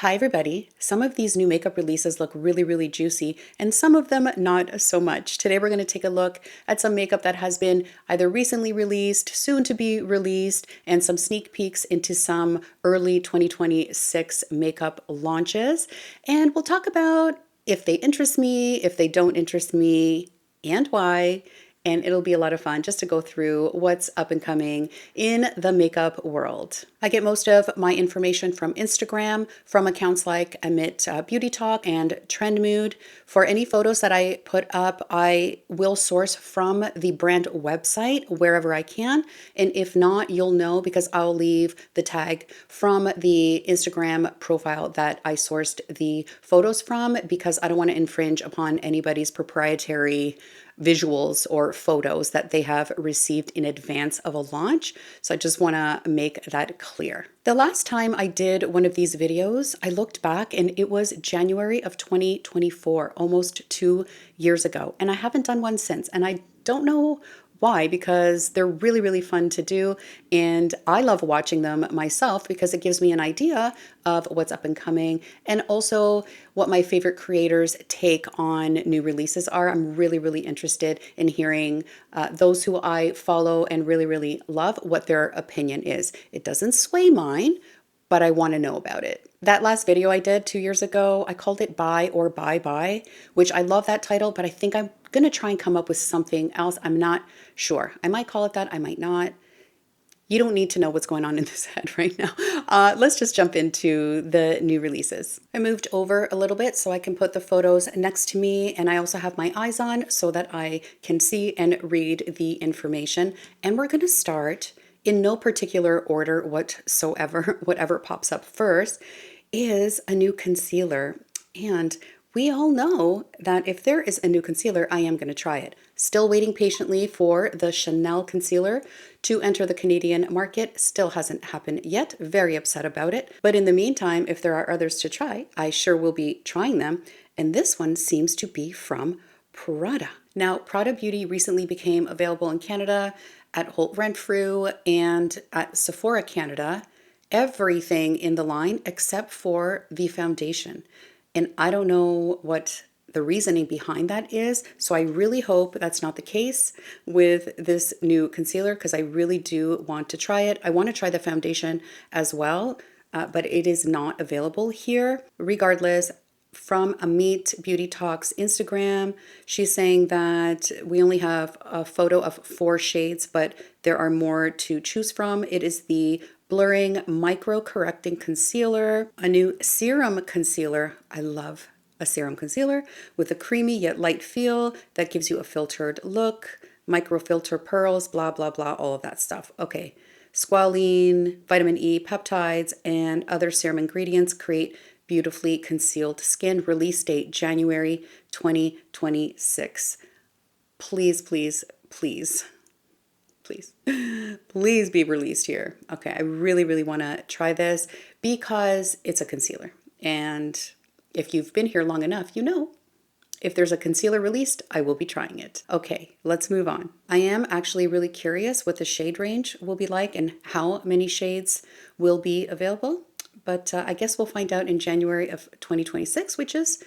Hi everybody. Some of these new makeup releases look really juicy and some of them not so much. Today we're going to take a look at some makeup that has been either recently released, soon to be released, and some sneak peeks into some early 2026 makeup launches. And we'll talk about if they interest me, if they don't interest me, and why. And it'll be a lot of fun just to go through what's up and coming in the makeup world. I get most of my information from Instagram, from accounts like Amit Beauty Talk and Trend Mood. For any photos that I put up, I will source from the brand website wherever I can. And if not, you'll know because I'll leave the tag from the Instagram profile that I sourced the photos from because I don't want to infringe upon anybody's proprietary visuals or photos that they have received in advance of a launch. So I just want to make that clear. The last time I did one of these videos, I looked back and it was January of 2024, almost 2 years ago. And I haven't done one since. And I don't know why, because they're really fun to do. And I love watching them myself because it gives me an idea of what's up and coming and also what my favorite creators' take on new releases are. I'm really interested in hearing those who I follow and really love what their opinion is. It doesn't sway mine, but I want to know about it. That last video I did 2 years ago, I called it Buy or Bye Bye, which I love that title, but I think I'm going to try and come up with something else. I'm not sure. I might call it that. I might not. You don't need to know what's going on in this head right now. Let's just jump into the new releases. I moved over a little bit so I can put the photos next to me, and I also have my eyes on so that I can see and read the information. And we're going to start in no particular order whatsoever. Whatever pops up first is a new concealer. And we all know that if there is a new concealer, I am going to try it. Still waiting patiently for the Chanel concealer to enter the Canadian market. Still hasn't happened yet. Very upset about it. But in the meantime, if there are others to try, I sure will be trying them. And this one seems to be from Prada. Now, Prada Beauty recently became available in Canada at Holt Renfrew and at Sephora Canada. Everything in the line except for the foundation. And I don't know what the reasoning behind that is. So I really hope that's not the case with this new concealer because I really do want to try it. I want to try the foundation as well, but it is not available here. Regardless, from Amit Beauty Talks Instagram, she's saying that we only have a photo of 4 shades, but there are more to choose from. It is the Blurring Micro Correcting Concealer, a new serum concealer. I love a serum concealer with a creamy yet light feel that gives you a filtered look, micro filter pearls, blah all of that stuff. Okay, squalene, vitamin E, peptides, and other serum ingredients create beautifully concealed skin. Release date January 2026. Please be released here. Okay, I really want to try this because it's a concealer. And if you've been here long enough, you know, if there's a concealer released, I will be trying it. Okay, let's move on. I am actually really curious what the shade range will be like and how many shades will be available. But I guess we'll find out in January of 2026, which is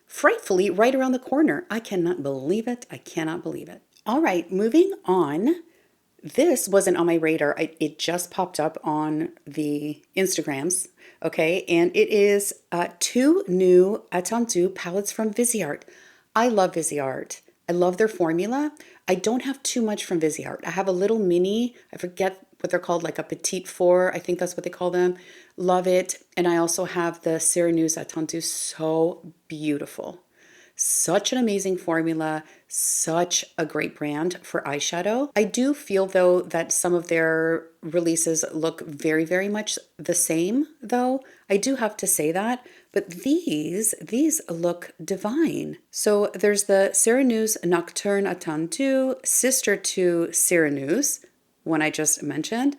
frightfully right around the corner. I cannot believe it. I cannot believe it. All right, moving on. This wasn't on my radar. It just popped up on the Instagrams, okay? And it is 2 new Attendu palettes from Vizart. I love Vizart. I love their formula. I don't have too much from Vizart. I have a little mini, I forget what they're called, like a Petite Four. I think that's what they call them. Love it. And I also have the Ceraneuse Attendu. So beautiful. Such an amazing formula, such a great brand for eyeshadow. I do feel though that some of their releases look very much the same though. I do have to say that, but these look divine. So there's the Ceraneuse Nocturne Attendu, sister to Ceraneuse, one I just mentioned.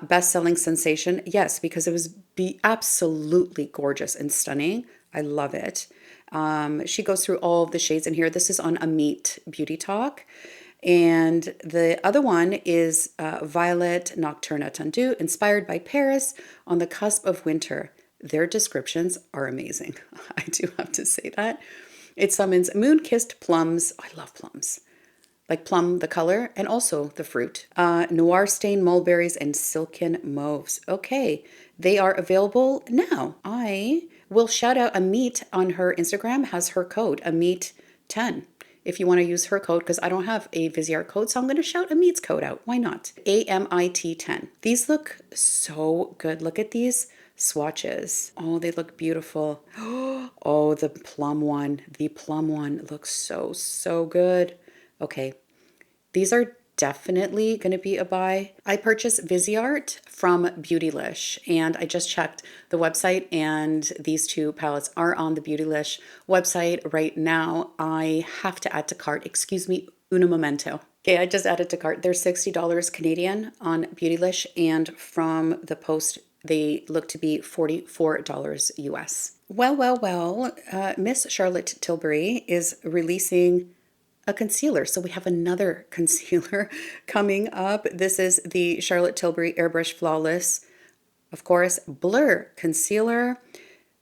Best-selling sensation, yes, because it was absolutely gorgeous and stunning. I love it. She goes through all of the shades in here. This is on Amit Beauty Talk. And the other one is Violet Nocturne Attendu, inspired by Paris on the cusp of winter. Their descriptions are amazing. I do have to say that. It summons moon-kissed plums. I love plums. Like plum, the color, and also the fruit. Noir stained mulberries and silken mauves. Okay, they are available now. I will shout out Amit on her Instagram, has her code, Amit10. If you want to use her code, because I don't have a Vizart code, so I'm going to shout Amit's code out. Why not? AMIT10. These look so good. Look at these swatches. Oh, they look beautiful. Oh, the plum one. The plum one looks so, so good. Okay, these are definitely going to be a buy. I purchased Vizart from Beautylish, and I just checked the website, and these two palettes are on the Beautylish website right now. I have to add to cart. Excuse me, un momento. Okay, I just added to cart. They're $60 Canadian on Beautylish, and from the post, they look to be $44 US. Well, Miss Charlotte Tilbury is releasing a concealer. So we have another concealer coming up. This is the Charlotte Tilbury Airbrush Flawless, of course, Blur Concealer,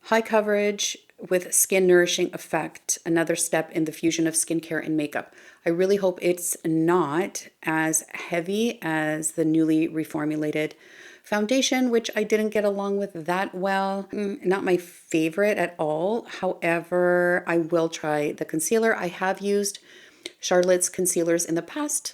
high coverage with skin nourishing effect. Another step in the fusion of skincare and makeup. I really hope it's not as heavy as the newly reformulated foundation, which I didn't get along with that well. Not my favorite at all. However, I will try the concealer. I have used Charlotte's concealers in the past.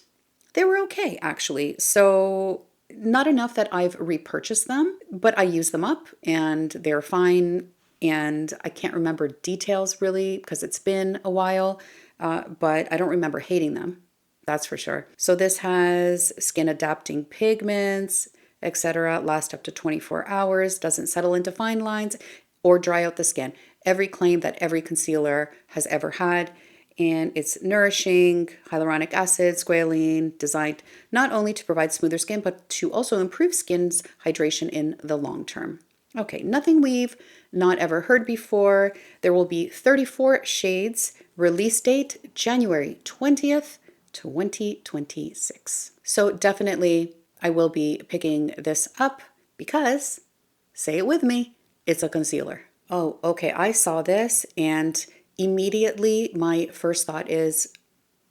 They were okay, actually. So not enough that I've repurchased them, but I use them up and they're fine. And I can't remember details really because it's been a while, but I don't remember hating them. That's for sure. So this has skin adapting pigments, etc. Last up to 24 hours, doesn't settle into fine lines or dry out the skin. Every claim that every concealer has ever had. And it's nourishing, hyaluronic acid, squalene, designed not only to provide smoother skin, but to also improve skin's hydration in the long term. Okay, nothing we've not ever heard before. There will be 34 shades. Release date, January 20th, 2026. So definitely I will be picking this up because, say it with me, it's a concealer. Oh, okay, I saw this and immediately, my first thought is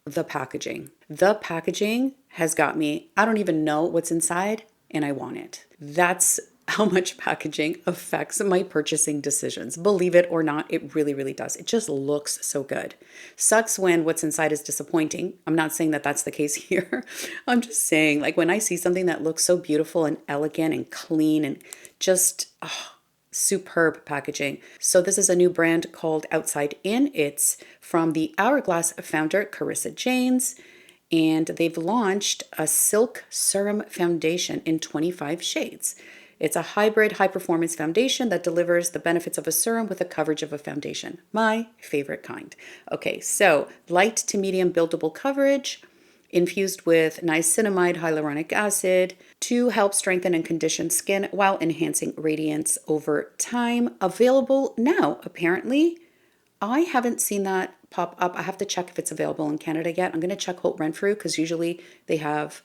the packaging. The packaging has got me, I don't even know what's inside, and I want it. That's how much packaging affects my purchasing decisions. Believe it or not, it really, really does. It just looks so good. Sucks when what's inside is disappointing. I'm not saying that that's the case here. I'm just saying, like, when I see something that looks so beautiful and elegant and clean and just, superb packaging. So this is a new brand called Outside In. It's from the Hourglass founder, Carissa Janes, and they've launched a Silk Serum Foundation in 25 shades. It's a hybrid high-performance foundation that delivers the benefits of a serum with the coverage of a foundation. My favorite kind. Okay, so light to medium buildable coverage, infused with niacinamide hyaluronic acid to help strengthen and condition skin while enhancing radiance over time. Available now, apparently. I haven't seen that pop up. I have to check if it's available in Canada yet. I'm going to check Holt Renfrew because usually they have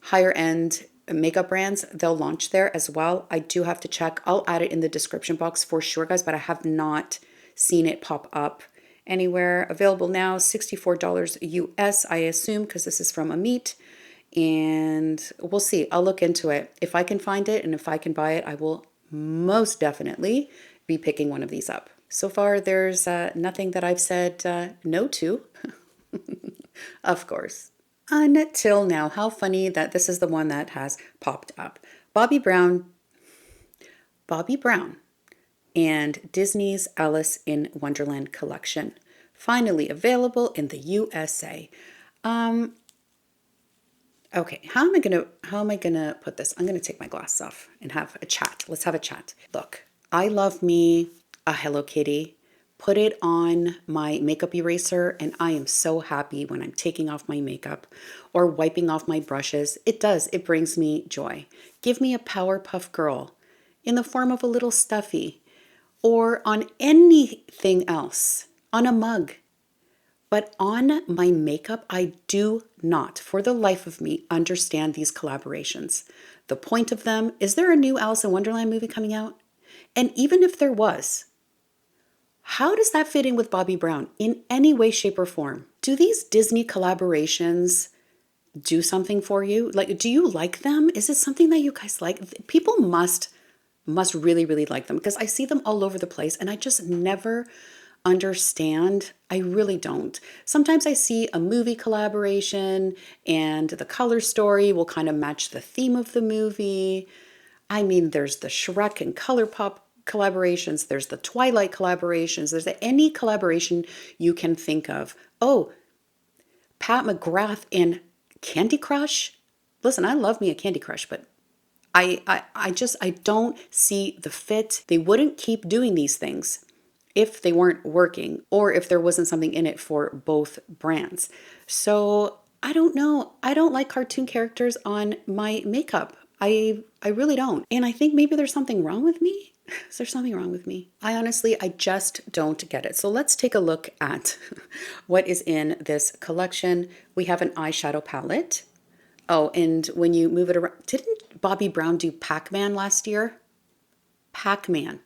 higher end makeup brands. They'll launch there as well. I do have to check. I'll add it in the description box for sure, guys, but I have not seen it pop up anywhere. Available now, $64 US, I assume, because this is from Amit. And we'll see. I'll look into it. If I can find it and if I can buy it, I will most definitely be picking one of these up. So far, there's nothing that I've said no to. Of course. Until now. How funny that this is the one that has popped up. Bobbi Brown and Disney's Alice in Wonderland collection. Finally available in the USA. Okay, how am I gonna put this? I'm gonna take my glasses off and have a chat. Let's have a chat. Look, I love me a Hello Kitty. Put it on my makeup eraser and I am so happy when I'm taking off my makeup or wiping off my brushes. It brings me joy. Give me a Powerpuff Girl in the form of a little stuffy or on anything else, on a mug. But on my makeup, I do not, for the life of me, understand these collaborations. The point of them, is there a new Alice in Wonderland movie coming out? And even if there was, how does that fit in with Bobbi Brown in any way, shape, or form? Do these Disney collaborations do something for you? Like, do you like them? Is it something that you guys like? People must really, really like them, because I see them all over the place and I just never understand. I really don't. Sometimes I see a movie collaboration and the color story will kind of match the theme of the movie. I mean, there's the Shrek and ColourPop collaborations, there's the Twilight collaborations, there's any collaboration you can think of. Oh, Pat McGrath and Candy Crush. Listen, I love me a Candy Crush, but I don't see the fit. They wouldn't keep doing these things if they weren't working, or if there wasn't something in it for both brands. So I don't know. I don't like cartoon characters on my makeup. I really don't. And I think maybe there's something wrong with me. Is there something wrong with me? I just don't get it. So let's take a look at what is in this collection. We have an eyeshadow palette. Oh, and when you move it around, didn't Bobbi Brown do Pac-Man last year? Pac-Man.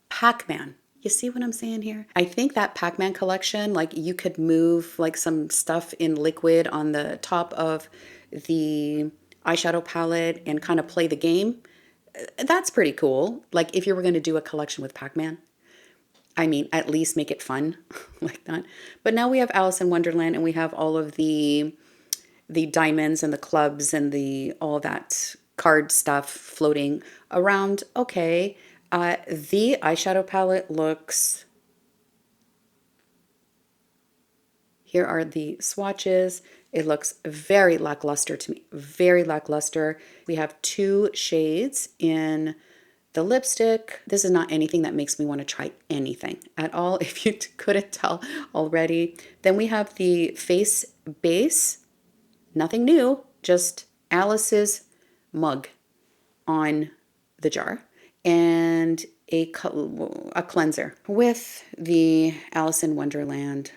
Pac-Man. You see what I'm saying here? I think that Pac-Man collection, like you could move like some stuff in liquid on the top of the eyeshadow palette and kind of play the game. That's pretty cool. Like if you were going to do a collection with Pac-Man, I mean, at least make it fun like that. But now we have Alice in Wonderland, and we have all of the diamonds and the clubs and the all that card stuff floating around. Okay. The eyeshadow palette looks, here are the swatches. It looks very lackluster to me, very lackluster. We have 2 shades in the lipstick. This is not anything that makes me want to try anything at all, if you couldn't tell already. Then we have the face base, nothing new, just Alice's mug on the jar, and a cleanser with the Alice in Wonderland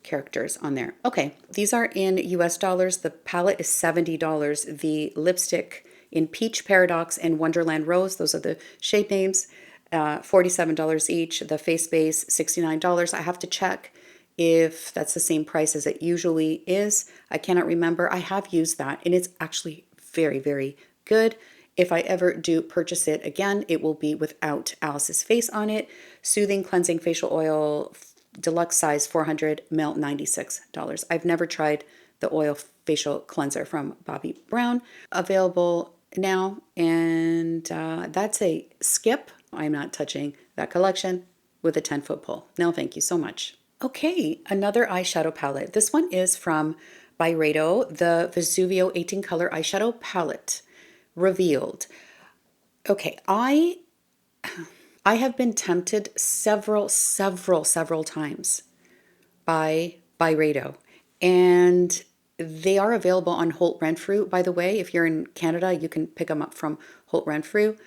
characters on there. Okay, these are in US dollars. The palette is $70. The lipstick in Peach Paradox and Wonderland Rose, those are the shade names, $47 each. The face base, $69. I have to check if that's the same price as it usually is. I cannot remember. I have used that, and it's actually very, very good. If I ever do purchase it again, it will be without Alice's face on it. Soothing Cleansing Facial Oil, deluxe size, 400 ml, $96. I've never tried the oil facial cleanser from Bobbi Brown. Available now, and that's a skip. I'm not touching that collection with a 10-foot pole. No, thank you so much. Okay, another eyeshadow palette. This one is from Byredo, the Vesuvio 18 color eyeshadow palette. Revealed. Okay, I have been tempted several times by Byredo, and they are available on Holt Renfrew. By the way, if you're in Canada, you can pick them up from Holt Renfrew.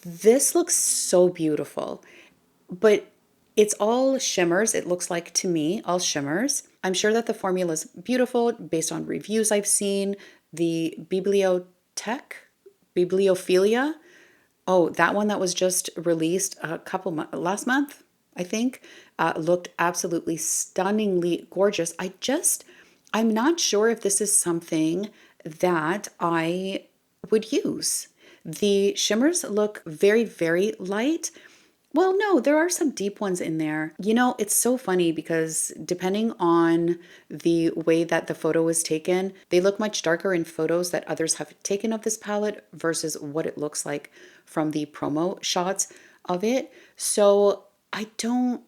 This looks so beautiful, but it's all shimmers. It looks like to me, all shimmers. I'm sure that the formula is beautiful based on reviews I've seen. The Bibliophilia. Oh, that one that was just released last month, I think, looked absolutely stunningly gorgeous. I'm not sure if this is something that I would use. The shimmers look very, very light. Well, no, there are some deep ones in there. You know, it's so funny because depending on the way that the photo was taken, they look much darker in photos that others have taken of this palette versus what it looks like from the promo shots of it. So I don't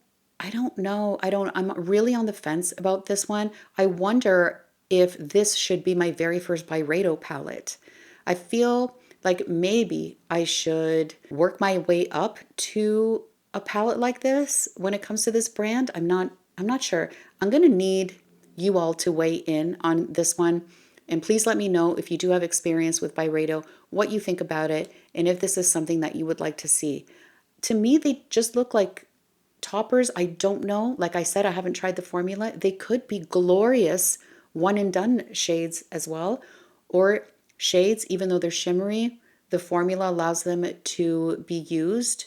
know. I'm really on the fence about this one. I wonder if this should be my very first Byredo palette. I feel like maybe I should work my way up to a palette like this when it comes to this brand. I'm not sure. I'm going to need you all to weigh in on this one. And please let me know if you do have experience with Byredo, what you think about it, and if this is something that you would like to see. To me, they just look like toppers. I don't know. Like I said, I haven't tried the formula. They could be glorious one and done shades as well, or shades, even though they're shimmery, the formula allows them to be used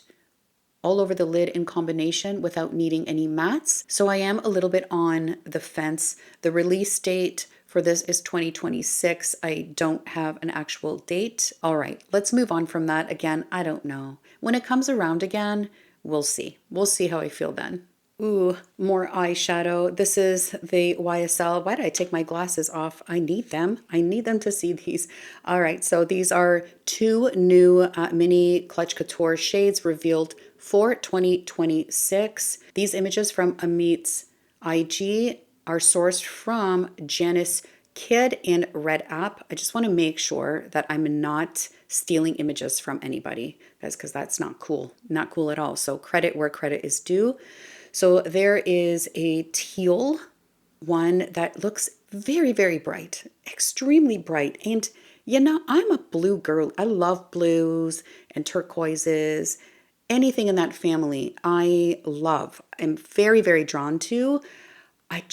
all over the lid in combination without needing any mattes. So I am a little bit on the fence. The release date for this is 2026. I don't have an actual date. All right, let's move on from that. Again, I don't know. When it comes around again, we'll see. We'll see how I feel then. Ooh, more eyeshadow. This is the YSL. Why did I take my glasses off? I need them. I need them to see these. All right, so these are two new mini Clutch Couture shades revealed for 2026. These images from Amit's IG are sourced from Janice Kidd and Red App. I just want to make sure that I'm not stealing images from anybody, guys, because that's not cool. Not cool at all. So credit where credit is due. So there is a teal one that looks very, very bright, extremely bright. And you know, I'm a blue girl. I love blues and turquoises, anything in that family I love. I'm very, very drawn to. I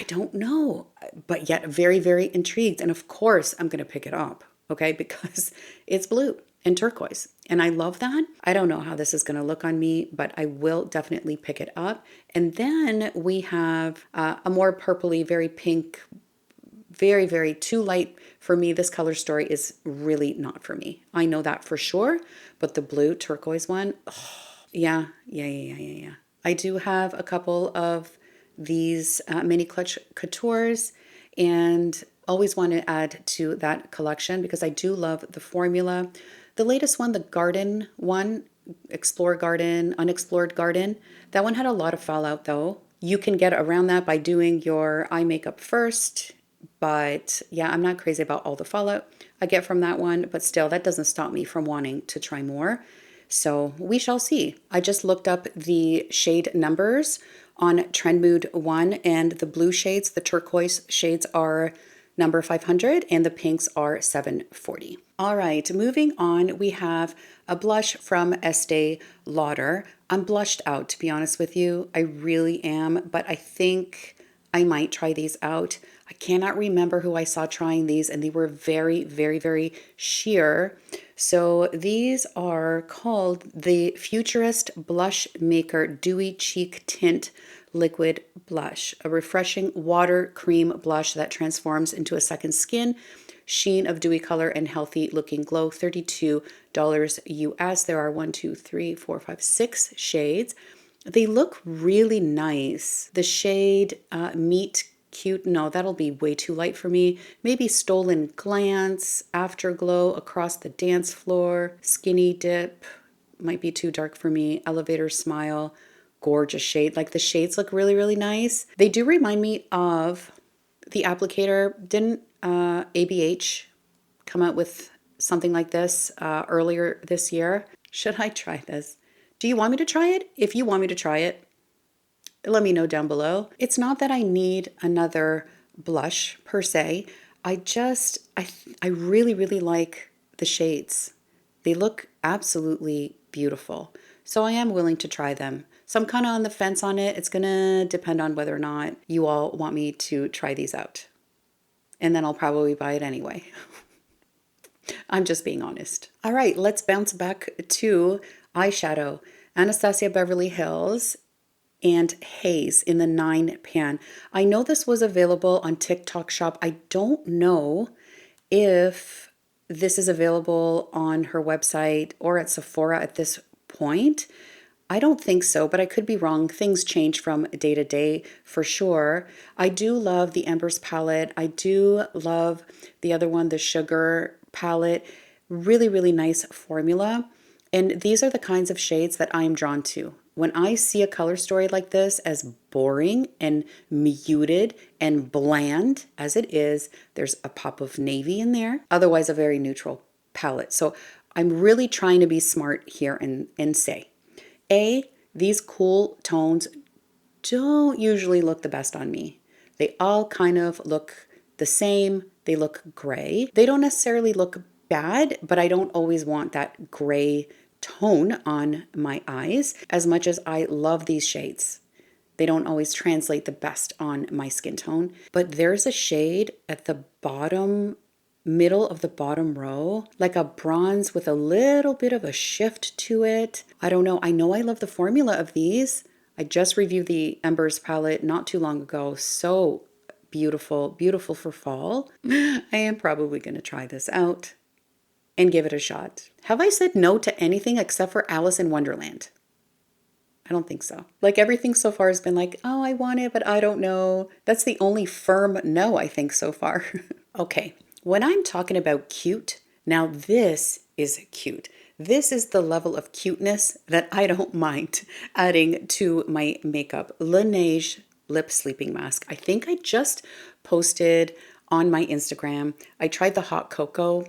don't know, but yet very, very intrigued. And of course, I'm going to pick it up, okay, because it's blue and turquoise. And I love that. I don't know how this is going to look on me, but I will definitely pick it up. And then we have a more purpley, very pink, very, very too light for me. This color story is really not for me. I know that for sure. But the blue turquoise one, oh, yeah. I do have a couple of these mini Clutch Coutures and always want to add to that collection because I do love the formula. The latest one, the garden one, Explore Garden, Unexplored Garden, that one had a lot of fallout though. You can get around that by doing your eye makeup first, but yeah, I'm not crazy about all the fallout I get from that one, but still, that doesn't stop me from wanting to try more. So we shall see. I just looked up the shade numbers on Trend Mood 1, and the blue shades, the turquoise shades, are number 500 and the pinks are 740. All right, moving on, we have a blush from Estee Lauder. I'm blushed out, to be honest with you. I really am, but I think I might try these out. I cannot remember who I saw trying these, and they were very, very, very sheer. So these are called the Futurist Blush Maker Dewy Cheek Tint Liquid Blush, a refreshing water cream blush that transforms into a second skin, sheen of dewy color and healthy looking glow. $32 US. There are 6 shades. They look really nice. The shade Meet Cute, no, that'll be way too light for me. Maybe Stolen Glance, Afterglow, Across the Dance Floor, Skinny Dip, might be too dark for me. Elevator Smile, gorgeous shade. Like the shades look really, really nice. They do remind me of the applicator. Didn't ABH come out with something like this earlier this year? Should I try this? Do you want me to try it? If you want me to try it, let me know down below. It's not that I need another blush per se. I really, really like the shades. They look absolutely beautiful. So I am willing to try them. So I'm kind of on the fence on it. It's gonna depend on whether or not you all want me to try these out. And then I'll probably buy it anyway. I'm just being honest. All right, let's bounce back to eyeshadow. Anastasia Beverly Hills and Haze in the 9 pan. I know this was available on TikTok Shop. I don't know if this is available on her website or at Sephora at this point. I don't think so, but I could be wrong. Things change from day to day for sure. I do love the Embers palette. I do love the other one, the Sugar palette. Really, really nice formula. And these are the kinds of shades that I'm drawn to. When I see a color story like this, as boring and muted and bland as it is, there's a pop of navy in there. Otherwise, a very neutral palette. So I'm really trying to be smart here and say, these cool tones don't usually look the best on me. They all kind of look the same. They look gray. They don't necessarily look bad, but I don't always want that gray tone on my eyes as much as I love these shades. They don't always translate the best on my skin tone, but there's a shade at the bottom middle of the bottom row, like a bronze with a little bit of a shift to it. I don't know. I know I love the formula of these. I just reviewed the Embers palette not too long ago. So beautiful, beautiful for fall. I am probably going to try this out and give it a shot. Have I said no to anything except for Alice in Wonderland? I don't think so. Like everything so far has been like, oh, I want it, but I don't know. That's the only firm no, I think, so far. Okay, when I'm talking about cute, now this is cute. This is the level of cuteness that I don't mind adding to my makeup. Laneige Lip Sleeping Mask. I think I just posted on my Instagram. I tried the hot cocoa.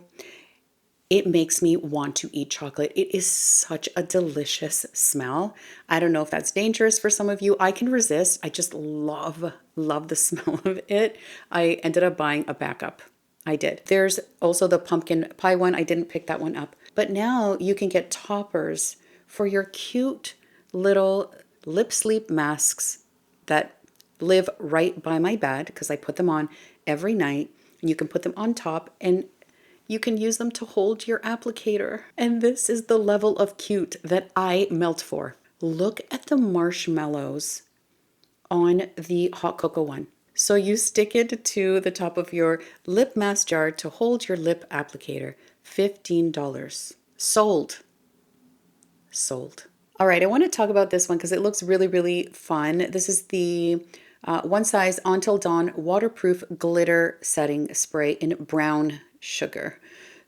It makes me want to eat chocolate. It is such a delicious smell. I don't know if that's dangerous for some of you. I can resist. I just love the smell of it. I ended up buying a backup. I did. There's also the pumpkin pie one. I didn't pick that one up. But now you can get toppers for your cute little lip sleep masks that live right by my bed because I put them on every night. And you can put them on top and you can use them to hold your applicator. And this is the level of cute that I melt for. Look at the marshmallows on the hot cocoa one. So you stick it to the top of your lip mask jar to hold your lip applicator. $15. Sold. Sold. All right, I want to talk about this one because it looks really, really fun. This is the One Size Until Dawn Waterproof Glitter Setting Spray in Brown Sugar.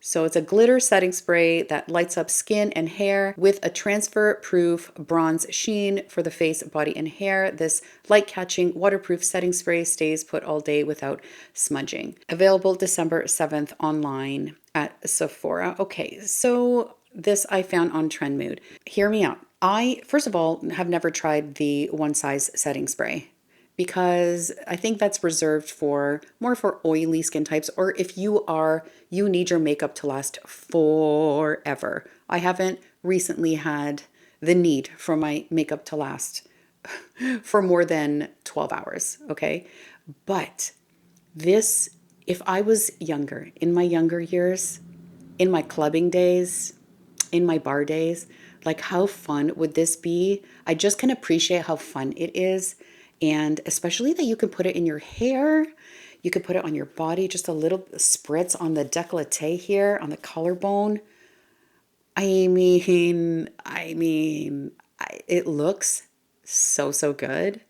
So it's a glitter setting spray that lights up skin and hair with a transfer-proof bronze sheen for the face, body, and hair. This light-catching waterproof setting spray stays put all day without smudging. Available December 7th online at Sephora. Okay, so this I found on Trendmood. Hear me out. I, first of all, have never tried the One Size setting spray, because I think that's reserved for more for oily skin types, or if you need your makeup to last forever. I haven't recently had the need for my makeup to last for more than 12 hours, okay? But this, if I was younger, in my younger years, in my clubbing days, in my bar days, like how fun would this be? I just can appreciate how fun it is. And especially that you can put it in your hair, you could put it on your body, just a little spritz on the décolleté here, on the collarbone. I mean, it looks so good.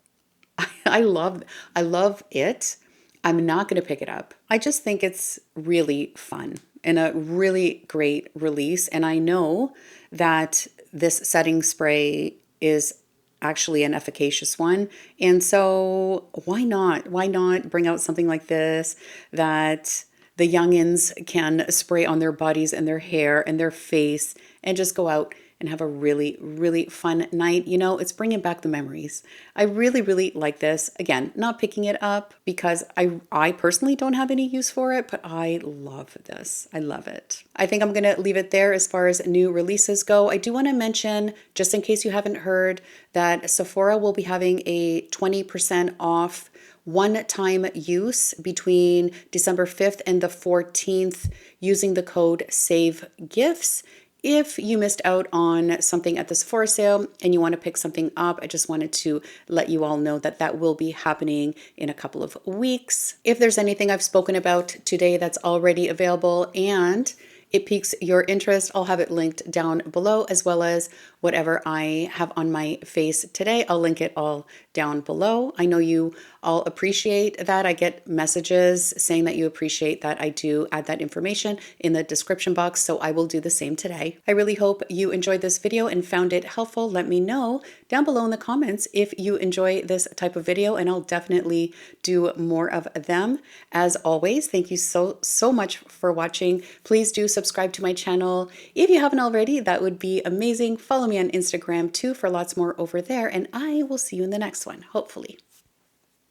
I love it. I'm not going to pick it up. I just think it's really fun and a really great release. And I know that this setting spray is actually an efficacious one. And so why not? Why not bring out something like this that the youngins can spray on their bodies and their hair and their face and just go out and have a really, really fun night. You know, it's bringing back the memories. I really, really like this. Again, not picking it up because I personally don't have any use for it, but I love this. I love it. I think I'm going to leave it there as far as new releases go. I do want to mention, just in case you haven't heard, that Sephora will be having a 20% off one-time use between December 5th and the 14th using the code SAVEGIFTS. If you missed out on something at the Sephora sale and you want to pick something up, I just wanted to let you all know that that will be happening in a couple of weeks. If there's anything I've spoken about today that's already available and it piques your interest, I'll have it linked down below, as well as whatever I have on my face today. I'll link it all down below. I know you all appreciate that. I get messages saying that you appreciate that I do add that information in the description box, so I will do the same today. I really hope you enjoyed this video and found it helpful. Let me know down below in the comments if you enjoy this type of video, and I'll definitely do more of them. As always, thank you so much for watching. Please do subscribe to my channel. If you haven't already, that would be amazing. Follow me on Instagram too for lots more over there, and I will see you in the next one, hopefully.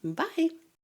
Bye.